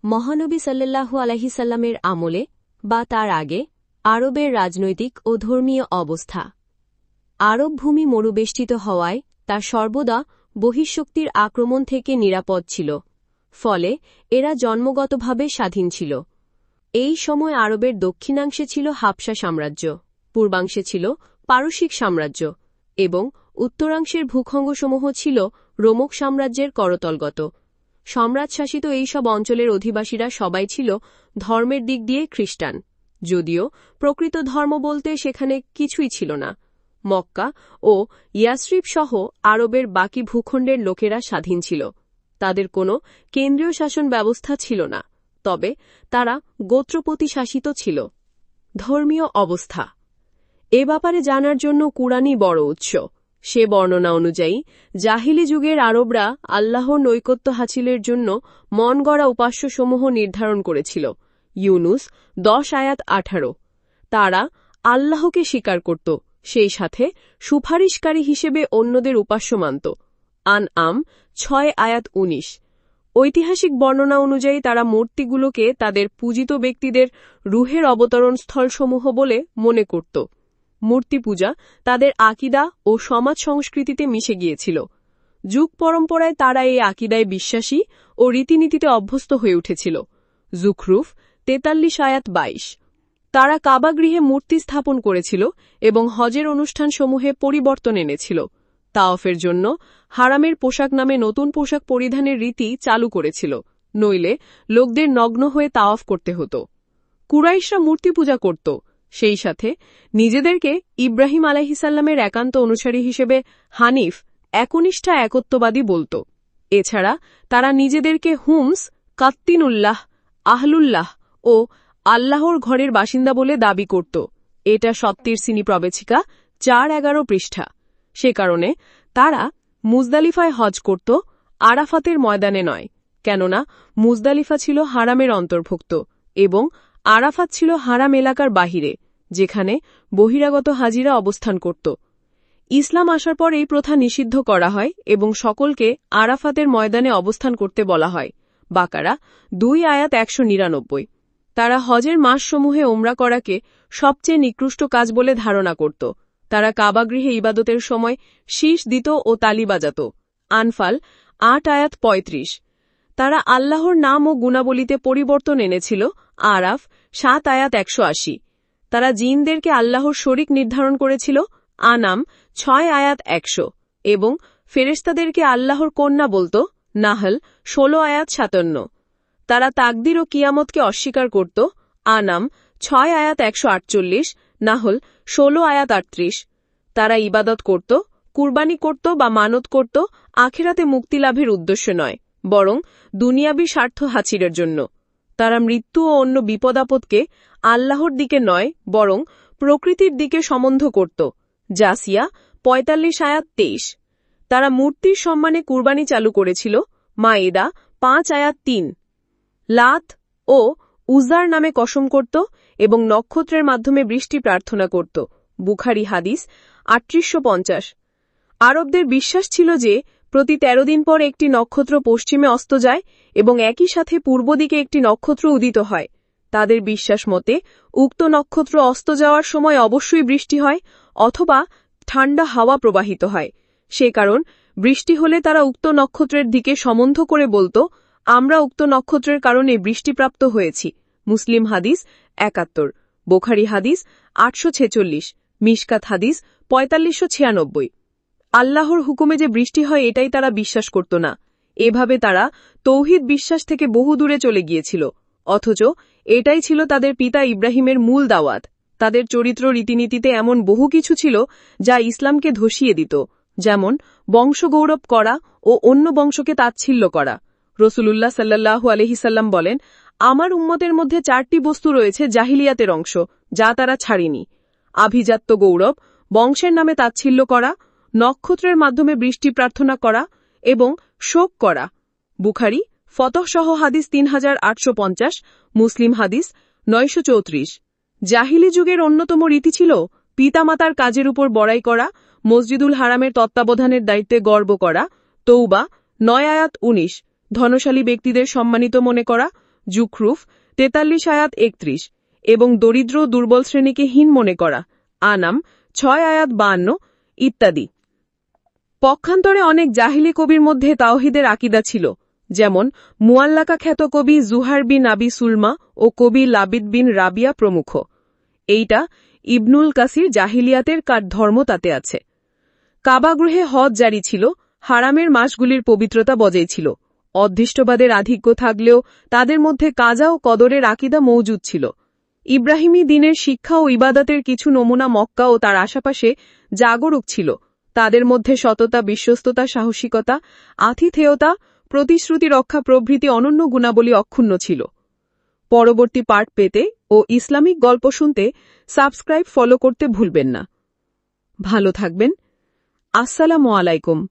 মহানবী সাল্লাল্লাহু আলাইহি সাল্লামের আমলে বা তার আগে আরবের রাজনৈতিক ও ধর্মীয় অবস্থা। আরব ভূমি মরুবেষ্টিত হওয়ায় তা সর্বদা বহিঃশক্তির আক্রমণ থেকে নিরাপদ ছিল, ফলে এরা জন্মগতভাবে স্বাধীন ছিল। এই সময় আরবের দক্ষিণাংশে ছিল হাবশা সাম্রাজ্য, পূর্বাংশে ছিল পারসিক সাম্রাজ্য এবং উত্তরাংশের ভূখণ্ডসমূহ ছিল রোমক সাম্রাজ্যের করতলগত। সম্রাটশাসিত এইসব অঞ্চলের অধিবাসীরা সবাই ছিল ধর্মের দিক দিয়ে খ্রিস্টান, যদিও প্রকৃত ধর্ম বলতে সেখানে কিছুই ছিল না। মক্কা ও ইয়াসরিব সহ আরবের বাকি ভূখণ্ডের লোকেরা স্বাধীন ছিল। তাদের কোনো কেন্দ্রীয় শাসন ব্যবস্থা ছিল না, তবে তারা গোত্রপতি শাসিত ছিল। ধর্মীয় অবস্থা এ ব্যাপারে জানার জন্য কুরআনই বড় উৎস। সে বর্ণনা অনুযায়ী জাহিলি যুগের আরবরা আল্লাহর নৈকট্য হাসিলের জন্য মন গড়া উপাস্যসমূহ নির্ধারণ করেছিল। ইউনুস 10:18। তারা আল্লাহকে স্বীকার করত, সেই সাথে সুপারিশকারী হিসেবে অন্যদের উপাস্য মানত। আনআম 6:19। ঐতিহাসিক বর্ণনা অনুযায়ী তারা মূর্তিগুলোকে তাদের পূজিত ব্যক্তিদের রুহের অবতরণ স্থলসমূহ বলে মনে করত। মূর্তি পূজা তাদের আকীদা ও সমাজ সংস্কৃতিতে মিশে গিয়েছিল। যুগ পরম্পরায় তারা এই আকীদায় বিশ্বাসী ও রীতিনীতিতে অভ্যস্ত হয়ে উঠেছিল। যুখরুফ 43:22। তারা কাবা গৃহে মূর্তি স্থাপন করেছিল এবং হজের অনুষ্ঠানসমূহে পরিবর্তন এনেছিল। তাওয়াফের জন্য হারামের পোশাক নামে নতুন পোশাক পরিধানের রীতি চালু করেছিল, নইলে লোকদের নগ্ন হয়ে তাওয়াফ করতে হতো। কুরাইশরা মূর্তি পূজা করত, সেই সাথে নিজেদেরকে ইব্রাহিম আলাইহিসাল্লামের একান্ত অনুসারী হিসেবে হানিফ, একনিষ্ঠ একত্ববাদী বলত। এছাড়া তারা নিজেদেরকে হুমস, কাত্তিনুল্লাহ, আহলুল্লাহ ও আল্লাহর ঘরের বাসিন্দা বলে দাবি করত। এটা সপ্তির সিনি প্রবেশিকা 4:11 পৃষ্ঠা। সে কারণে তারা মুজদালিফায় হজ করত, আরাফাতের ময়দানে নয়, কেননা মুজদালিফা ছিল হারামের অন্তর্ভুক্ত এবং আরাফাত ছিল হারাম এলাকার বাহিরে, যেখানে বহিরাগত হাজিরা অবস্থান করত। ইসলাম আসার পর এই প্রথা নিষিদ্ধ করা হয় এবং সকলকে আরাফাতের ময়দানে অবস্থান করতে বলা হয়। বাকারা 2:199। তারা হজের মাসসমূহে ওমরা করাকে সবচেয়ে নিকৃষ্ট কাজ বলে ধারণা করত। তারা কাবাগৃহে ইবাদতের সময় শীষ দিত ও তালি বাজাত। আনফাল 8:35। তারা আল্লাহর নাম ও গুণাবলীতে পরিবর্তন এনেছিল। আরাফ 7:180। তারা জিনদেরকে আল্লাহর শরীক নির্ধারণ করেছিল। আনাম 6:100 এবং ফেরেশতাদেরকে আল্লাহর কন্যা বলত। নাহল 16:57। তারা তাকদির ও কিয়ামতকে অস্বীকার করত। আনাম 6:148, নাহল 16:38। তারা ইবাদত করত, কুরবানি করত বা মানত করত আখিরাতে মুক্তিলাভের উদ্দেশ্য নয়, বরং দুনিয়াবী স্বার্থ হাসিলের জন্য। তারা মৃত্যু ও অন্য বিপদাপদকে আল্লাহর দিকে নয়, বরং প্রকৃতির দিকে সম্বন্ধ করত। জাসিয়া 45:23। তারা মূর্তির সম্মানে কুরবানি চালু করেছিল। মায়েদা 5:3। লাত ও উজার নামে কসম করত এবং নক্ষত্রের মাধ্যমে বৃষ্টি প্রার্থনা করত। বুখারী হাদিস 3850। আরবদের বিশ্বাস ছিল যে প্রতি 13 দিন পর একটি নক্ষত্র পশ্চিমে অস্ত যায় এবং একই সাথে পূর্ব দিকে একটি নক্ষত্র উদিত হয়। তাদের বিশ্বাস মতে উক্ত নক্ষত্র অস্ত যাওয়ার সময় অবশ্যই বৃষ্টি হয় অথবা ঠান্ডা হাওয়া প্রবাহিত হয়। সে কারণ বৃষ্টি হলে তারা উক্ত নক্ষত্রের দিকে সম্বন্ধ করে বলত, আমরা উক্ত নক্ষত্রের কারণে বৃষ্টিপ্রাপ্ত হয়েছি। মুসলিম হাদিস 71, বুখারী হাদিস 846, মিশকাত হাদিস 4596। আল্লাহর হুকুমে যে বৃষ্টি হয় এটাই তারা বিশ্বাস করত না। এভাবে তারা তৌহিদ বিশ্বাস থেকে বহু দূরে চলে গিয়েছিল, অথচ এটাই ছিল তাদের পিতা ইব্রাহিমের মূল দাওয়াত। তাদের চরিত্র রীতিনীতিতে এমন বহু কিছু ছিল যা ইসলামকে ধসিয়ে দিত, যেমন বংশগৌরব করা ও অন্য বংশকে তাচ্ছিল্য করা। রাসূলুল্লাহ সাল্লাল্লাহু আলাইহি সাল্লাম বলেন, আমার উম্মতের মধ্যে 4টি বস্তু রয়েছে জাহিলিয়াতের অংশ, যা তারা ছাড়েনি: আভিজাত্য গৌরব, বংশের নামে তাচ্ছিল্য করা, নক্ষত্রের মাধ্যমে বৃষ্টি প্রার্থনা করা এবং শোক করা। বুখারী ফতহ সহ হাদিস 3850, মুসলিম হাদিস 934। জাহিলি যুগের অন্যতম রীতি ছিল পিতামাতার কাজের উপর বড়াই করা, মসজিদুল হারামের তত্ত্বাবধানের দায়িত্বে গর্ব করা। তৌবা 9:19। ধনশালী ব্যক্তিদের সম্মানিত মনে করা, জুখরুফ 43 আয়াত 31 এবং দরিদ্র ও দুর্বল শ্রেণীকে হীন মনে করা আনাম 6 আয়াত 52 ইত্যাদি। পক্ষান্তরে অনেক জাহিলি কবির মধ্যে তাওহীদের আকীদা ছিল, যেমন মুআল্লাকা খ্যাত কবি জুহার বিন আবি সুলমা ও কবি লাবিদ বিন রাবিয়া প্রমুখ। এইটা ইবনুল কাসির জাহিলিয়াতের ধর্ম তাতে আছে। কাবাগৃহে হজ জারি ছিল, হারামের মাসগুলির পবিত্রতা বজায় ছিল। অদৃষ্টবাদের আধিক্য থাকলেও তাদের মধ্যে কাজা ও কদরের আকীদা মওজুদ ছিল। ইব্রাহিমী দিনের শিক্ষা ও ইবাদতের কিছু নমুনা মক্কা ও তার আশেপাশে জাগরুক ছিল। তাদের মধ্যে সততা, বিশ্বস্ততা, সাহসিকতা, আতিথেয়তা, প্রতিশ্রুতি রক্ষা প্রভৃতি অনন্য গুণাবলী অক্ষুণ্ণ ছিল। পরবর্তী পার্ট পেতে ও ইসলামিক গল্প শুনতে সাবস্ক্রাইব ফলো করতে ভুলবেন না। ভালো থাকবেন। আসসালামু আলাইকুম।